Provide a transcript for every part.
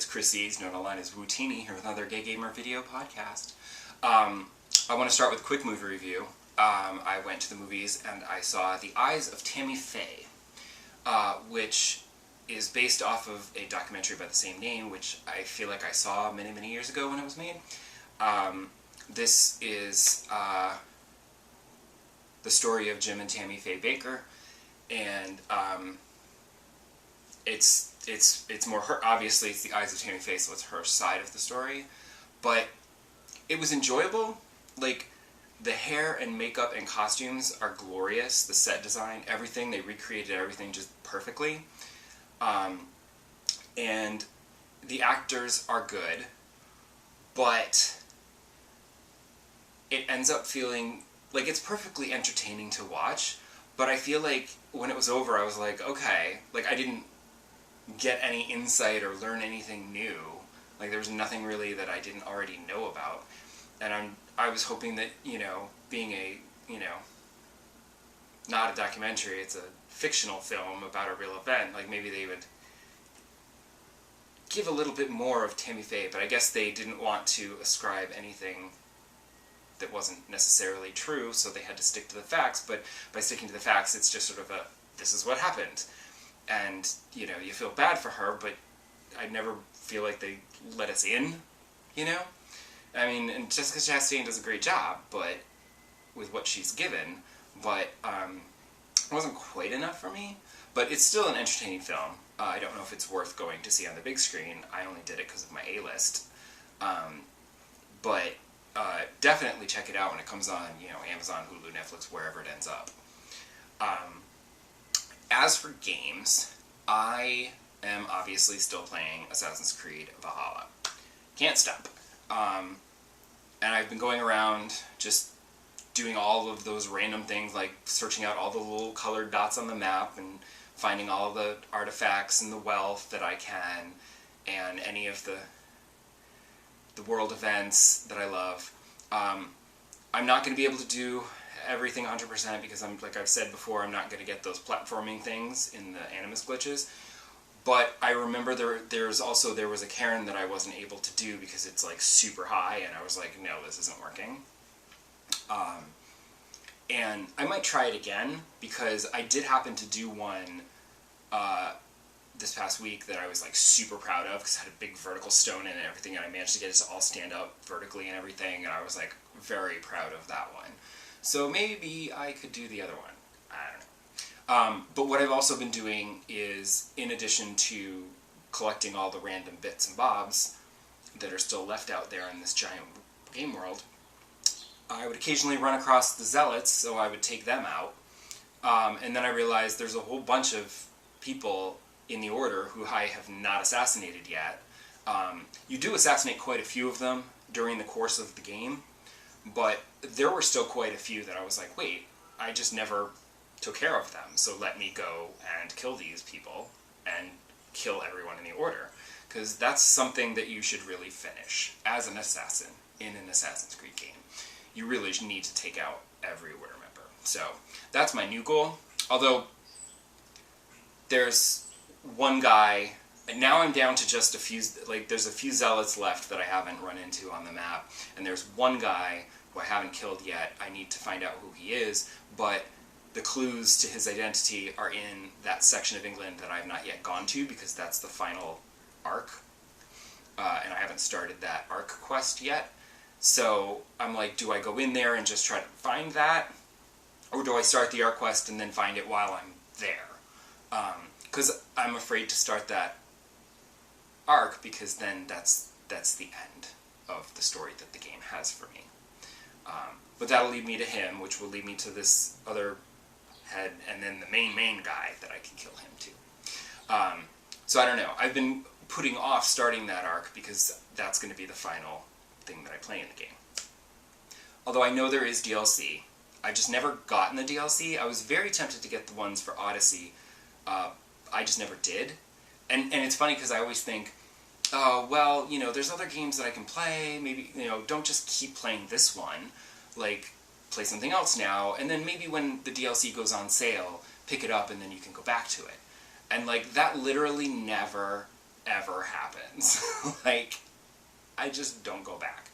Chrissy's, known online as Wootini, here with another Gay Gamer video podcast. I want to start with a quick movie review. I went to the movies and I saw The Eyes of Tammy Faye, which is based off of a documentary by the same name, which I feel like I saw many, many years ago when it was made. This is the story of Jim and Tammy Faye Baker, and it's more her. Obviously, it's the Eyes of Tammy Faye, so it's her side of the story. But it was enjoyable. Like, the hair and makeup and costumes are glorious. The set design, everything, they recreated everything just perfectly. And the actors are good, but it ends up feeling like it's perfectly entertaining to watch. But I feel like when it was over, I was like, okay, like I didn't get any insight or learn anything new. Like there was nothing really that I didn't already know about. And I was hoping that, being a, not a documentary, it's a fictional film about a real event, like maybe they would give a little bit more of Tammy Faye, but I guess they didn't want to ascribe anything that wasn't necessarily true, so they had to stick to the facts. But by sticking to the facts, it's just sort of a, this is what happened. And, you feel bad for her, but I never feel like they let us in, I mean, and Jessica Chastain does a great job, but with what she's given, but it wasn't quite enough for me. But it's still an entertaining film. I don't know if it's worth going to see on the big screen. I only did it because of my A-list. But definitely check it out when it comes on, Amazon, Hulu, Netflix, wherever it ends up. As for games, I am obviously still playing Assassin's Creed Valhalla. Can't stop. And I've been going around just doing all of those random things, like searching out all the little colored dots on the map and finding all the artifacts and the wealth that I can, and any of the world events that I love. I'm not going to be able to do everything 100% because like I've said before, I'm not going to get those platforming things in the Animus glitches. But I remember there was a cairn that I wasn't able to do because it's like super high, and I was like, no, this isn't working. And I might try it again, because I did happen to do one this past week that I was like super proud of, because it had a big vertical stone in it and everything, and I managed to get it to all stand up vertically and everything, and I was like very proud of that one. So maybe I could do the other one. I don't know. But what I've also been doing is, in addition to collecting all the random bits and bobs that are still left out there in this giant game world, I would occasionally run across the zealots, so I would take them out. And then I realized there's a whole bunch of people in the order who I have not assassinated yet. You do assassinate quite a few of them during the course of the game, but there were still quite a few that I was like, wait, I just never took care of them, so let me go and kill these people and kill everyone in the order, because that's something that you should really finish as an assassin in an Assassin's Creed game. You really need to take out every order member. So that's my new goal. Although there's one guy, and now I'm down to just a few, like there's a few zealots left that I haven't run into on the map, and there's one guy who I haven't killed yet. I need to find out who he is, but the clues to his identity are in that section of England that I've not yet gone to, because that's the final arc, and I haven't started that arc quest yet. So I'm like, do I go in there and just try to find that, or do I start the arc quest and then find it while I'm there? Because I'm afraid to start that arc, because then that's the end of the story that the game has for me. But that'll lead me to him, which will lead me to this other head, and then the main guy that I can kill him too. So I don't know. I've been putting off starting that arc because that's going to be the final thing that I play in the game. Although I know there is DLC. I've just never gotten the DLC. I was very tempted to get the ones for Odyssey. I just never did. And it's funny because I always think, oh, well, there's other games that I can play. Maybe, don't just keep playing this one. Like, play something else now, and then maybe when the DLC goes on sale, pick it up and then you can go back to it. And like, that literally never ever happens. Like, I just don't go back.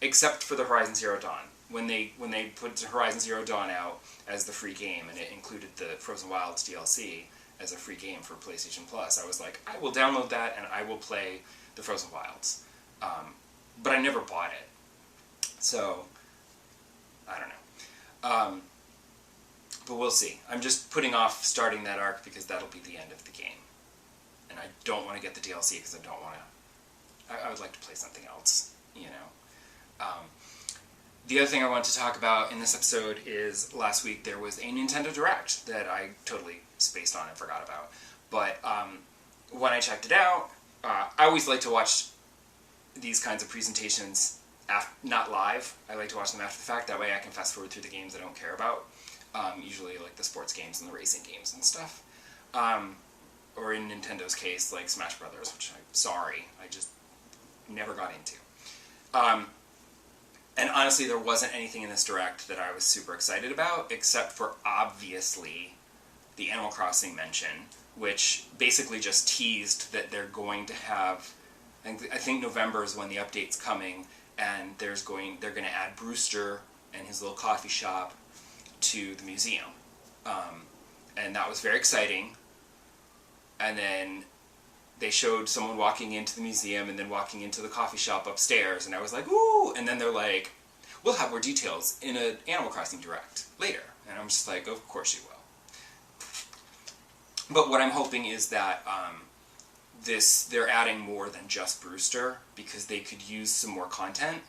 Except for the Horizon Zero Dawn. When they put Horizon Zero Dawn out as the free game, and it included the Frozen Wilds DLC as a free game for PlayStation Plus, I was like, I will download that and I will play the Frozen Wilds. But I never bought it. So, I don't know. But we'll see. I'm just putting off starting that arc because that'll be the end of the game. And I don't want to get the DLC because I don't want to... I would like to play something else, you know. The other thing I want to talk about in this episode is last week there was a Nintendo Direct that I totally spaced on and forgot about. But when I checked it out, I always like to watch these kinds of presentations not live. I like to watch them after the fact. That way I can fast forward through the games I don't care about. Usually like the sports games and the racing games and stuff. Or in Nintendo's case, like Smash Brothers, which I just never got into. And honestly, there wasn't anything in this Direct that I was super excited about, except for, obviously, the Animal Crossing mention, which basically just teased that they're going to have... I think November is when the update's coming, and they're going to add Brewster and his little coffee shop to the museum. And that was very exciting. And then they showed someone walking into the museum and then walking into the coffee shop upstairs, and I was like, ooh! And then they're like, we'll have more details in an Animal Crossing Direct later. And I'm just like, of course you will. But what I'm hoping is that they're adding more than just Brewster, because they could use some more content.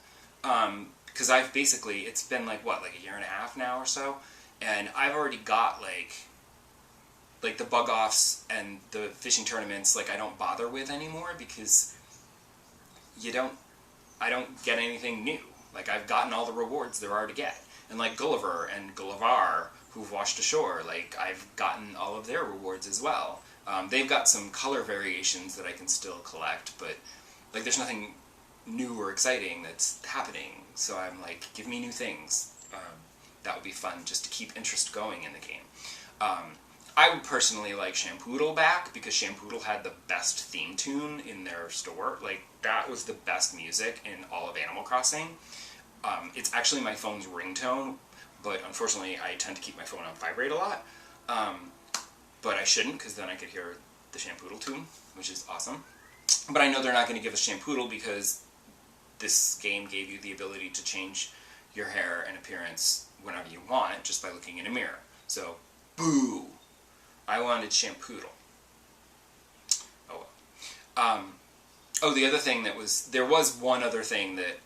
Because it's been like a year and a half now or so, and I've already got like the bug-offs and the fishing tournaments, I don't bother with anymore, because I don't get anything new. I've gotten all the rewards there are to get. And Gulliver and Gullivar, who've washed ashore, I've gotten all of their rewards as well. They've got some color variations that I can still collect, but there's nothing new or exciting that's happening. So I'm like, give me new things. That would be fun, just to keep interest going in the game. I would personally like Shampoodle back, because Shampoodle had the best theme tune in their store. That was the best music in all of Animal Crossing. It's actually my phone's ringtone, but unfortunately I tend to keep my phone on vibrate a lot. But I shouldn't, because then I could hear the Shampoodle tune, which is awesome. But I know they're not going to give us Shampoodle, because this game gave you the ability to change your hair and appearance whenever you want, just by looking in a mirror. So, boo! I wanted Shampoodle. Oh well. The other thing there was one other thing that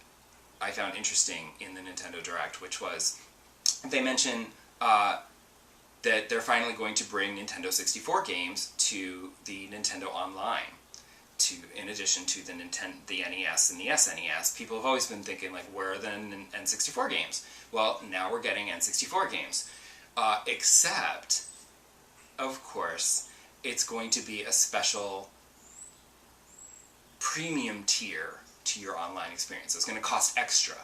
I found interesting in the Nintendo Direct, which was, they mentioned that they're finally going to bring Nintendo 64 games to the Nintendo Online, in addition to the NES and the SNES. People have always been thinking, where are the N64 games? Well, now we're getting N64 games. Except, of course, it's going to be a special premium tier to your online experience. It's going to cost extra.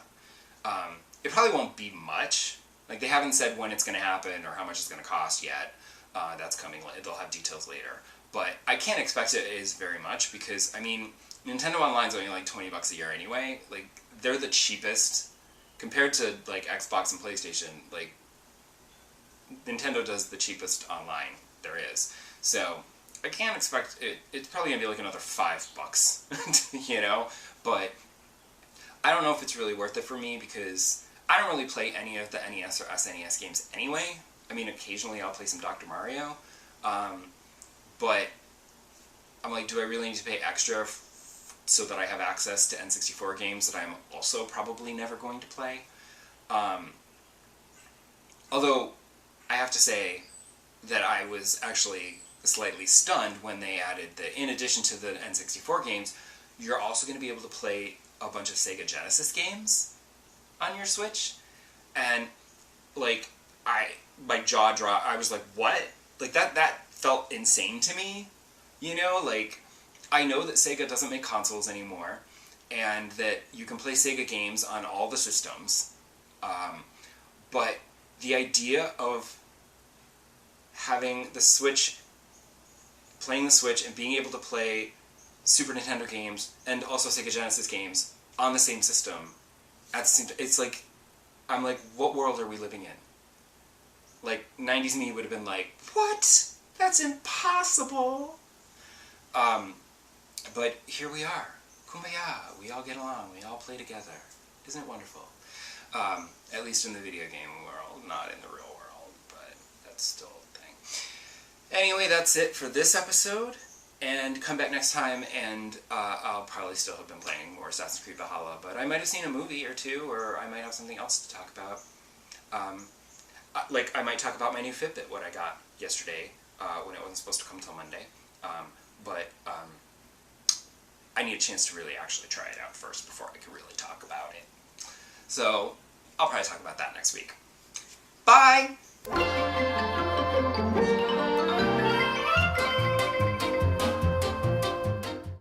It probably won't be much. They haven't said when it's going to happen or how much it's going to cost yet. That's coming. They'll have details later. But I can't expect it is very much, because, Nintendo Online's only $20 a year anyway. They're the cheapest. Compared to, Xbox and PlayStation, Nintendo does the cheapest online there is. So, I can't expect it. It's probably going to be another $5, you know? But I don't know if it's really worth it for me, because I don't really play any of the NES or SNES games anyway. Occasionally I'll play some Dr. Mario. But I'm like, do I really need to pay extra so that I have access to N64 games that I'm also probably never going to play? Although, I have to say that I was actually slightly stunned when they added that in addition to the N64 games, you're also going to be able to play a bunch of Sega Genesis games on your Switch. And, my jaw dropped. I was like, what? That felt insane to me, you know? I know that Sega doesn't make consoles anymore, and that you can play Sega games on all the systems, but the idea of having the Switch, playing the Switch and being able to play Super Nintendo games and also Sega Genesis games on the same system at the same time. It's like, I'm like, what world are we living in? Like, 90s me would have been like, what? That's impossible. But here we are. Kumbaya. We all get along. We all play together. Isn't it wonderful? At least in the video game world, not in the real world, but that's still a thing. Anyway, that's it for this episode, and come back next time, and I'll probably still have been playing more Assassin's Creed Valhalla, but I might have seen a movie or two, or I might have something else to talk about. Like, I might talk about my new Fitbit, what I got yesterday, when it wasn't supposed to come till Monday, but I need a chance to really actually try it out first before I can really talk about it. So, I'll probably talk about that next week. Bye!